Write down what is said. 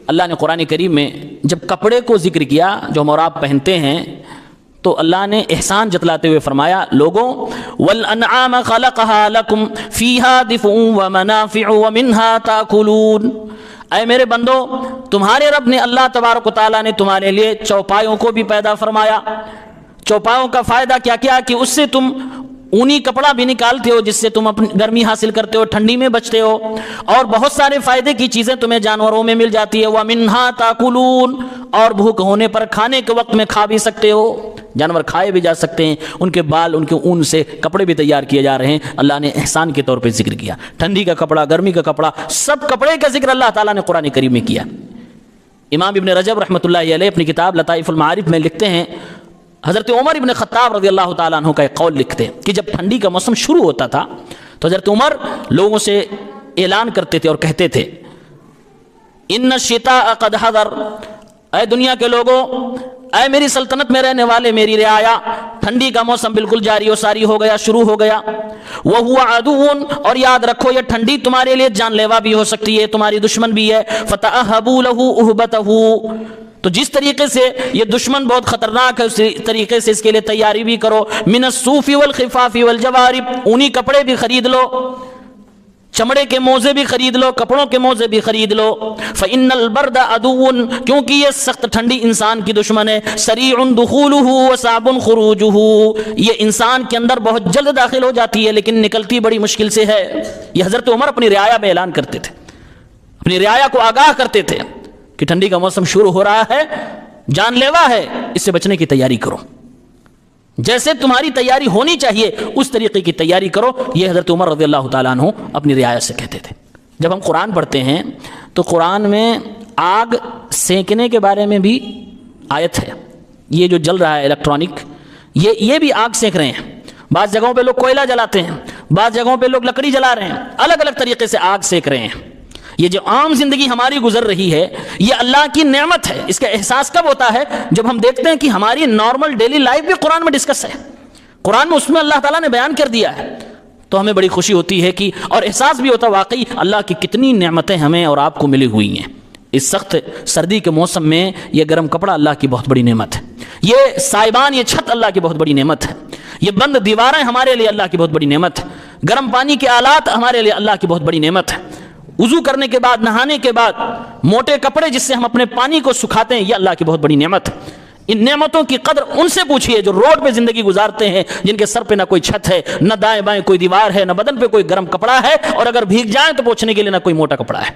اللہ نے قرآن کریم میں جب کپڑے کو ذکر کیا جو ہم اور آپ پہنتے ہیں تو اللہ نے احسان جتلاتے ہوئے فرمایا لوگوں والانعام خلقها لكم فيها دفء ومنافع ومنها تاكلون، اے میرے بندو تمہارے رب نے اللہ تبارک و تعالیٰ نے تمہارے لیے چوپایوں کو بھی پیدا فرمایا۔ چوپایوں کا فائدہ کیا کیا کہ اس سے تم اونی کپڑا بھی نکالتے ہو جس سے تم اپنی گرمی حاصل کرتے ہو، ٹھنڈی میں بچتے ہو، اور بہت سارے فائدے کی چیزیں تمہیں جانوروں میں مل جاتی ہے۔ وَمِنْهَا تَأْكُلُونَ، اور بھوک ہونے پر کھانے کے وقت میں کھا بھی سکتے ہو، جانور کھائے بھی جا سکتے ہیں، ان کے بال ان کے اون سے کپڑے بھی تیار کیے جا رہے ہیں۔ اللہ نے احسان کے طور پہ ذکر کیا، ٹھنڈی کا کپڑا، گرمی کا کپڑا، سب کپڑے کا ذکر اللہ تعالیٰ نے قرآن کریم میں کیا۔ امام ابن رجب رحمۃ اللہ علیہ اپنی کتاب لطائف المعارف میں لکھتے ہیں، حضرت عمر ابن خطاب رضی اللہ تعالیٰ عنہ کا ایک قول لکھتے ہیں کہ جب ٹھنڈی کا موسم شروع ہوتا تھا تو حضرت عمر لوگوں سے اعلان کرتے تھے اور کہتے تھے ان الشتاء قد حضر، اے دنیا کے لوگوں، اے میری سلطنت میں رہنے والے، میری رعایا، ٹھنڈی کا موسم بالکل جاری و ساری ہو گیا، شروع ہو گیا۔ وَهُوَ عَدُوٌ، اور یاد رکھو یہ ٹھنڈی تمہارے لیے جان لیوا بھی ہو سکتی ہے، تمہاری دشمن بھی ہے۔ فَتَأَهَّبُوا لَهُ أُهْبَتَهُ، تو جس طریقے سے یہ دشمن بہت خطرناک ہے اسی طریقے سے اس کے لیے تیاری بھی کرو۔ مِنَ الصُّوفِ وَالْخِفَافِ وَالْجَوَارِبِ، اونی کپڑے بھی خرید لو، چمڑے کے موزے بھی خرید لو، کپڑوں کے موزے بھی خرید لو۔ فَإِنَّ الْبَرْدَ عَدُوٌ، کیونکہ یہ سخت ٹھنڈی انسان کی دشمن ہے۔ سَرِيعٌ دُخُولُهُ وَصَعْبٌ خُرُوجُهُ، یہ انسان کے اندر بہت جلد داخل ہو جاتی ہے لیکن نکلتی بڑی مشکل سے ہے۔ یہ حضرت عمر اپنی رعایا میں اعلان کرتے تھے، اپنی رعایا کو آگاہ کرتے تھے کہ ٹھنڈی کا موسم شروع ہو رہا ہے، جان لیوا ہے، اس سے بچنے کی تیاری کرو، جیسے تمہاری تیاری ہونی چاہیے اس طریقے کی تیاری کرو۔ یہ حضرت عمر رضی اللہ تعالیٰ عنہ اپنی رعایا سے کہتے تھے۔ جب ہم قرآن پڑھتے ہیں تو قرآن میں آگ سینکنے کے بارے میں بھی آیت ہے۔ یہ جو جل رہا ہے الیکٹرانک، یہ بھی آگ سینک رہے ہیں۔ بعض جگہوں پہ لوگ کوئلہ جلاتے ہیں، بعض جگہوں پہ لوگ لکڑی جلا رہے ہیں، الگ الگ طریقے سے آگ سینک رہے ہیں۔ یہ جو عام زندگی ہماری گزر رہی ہے یہ اللہ کی نعمت ہے۔ اس کا احساس کب ہوتا ہے؟ جب ہم دیکھتے ہیں کہ ہماری نارمل ڈیلی لائف بھی قرآن میں ڈسکس ہے، قرآن میں اس میں اللہ تعالیٰ نے بیان کر دیا ہے، تو ہمیں بڑی خوشی ہوتی ہے کہ اور احساس بھی ہوتا ہے واقعی اللہ کی کتنی نعمتیں ہمیں اور آپ کو ملی ہوئی ہیں۔ اس سخت سردی کے موسم میں یہ گرم کپڑا اللہ کی بہت بڑی نعمت ہے، یہ سائبان، یہ چھت اللہ کی بہت بڑی نعمت ہے، یہ بند دیواریں ہمارے لیے اللہ کی بہت بڑی نعمت ہے، گرم پانی کے آلات ہمارے لیے اللہ کی بہت بڑی نعمت ہے، وضو کرنے کے بعد، نہانے کے بعد موٹے کپڑے جس سے ہم اپنے پانی کو سکھاتے ہیں، یہ اللہ کی بہت بڑی نعمت ہے۔ ان نعمتوں کی قدر ان سے پوچھئے جو روڈ پہ زندگی گزارتے ہیں، جن کے سر پہ نہ کوئی چھت ہے، نہ دائیں بائیں کوئی دیوار ہے، نہ بدن پہ کوئی گرم کپڑا ہے، اور اگر بھیگ جائیں تو پوچھنے کے لیے نہ کوئی موٹا کپڑا ہے۔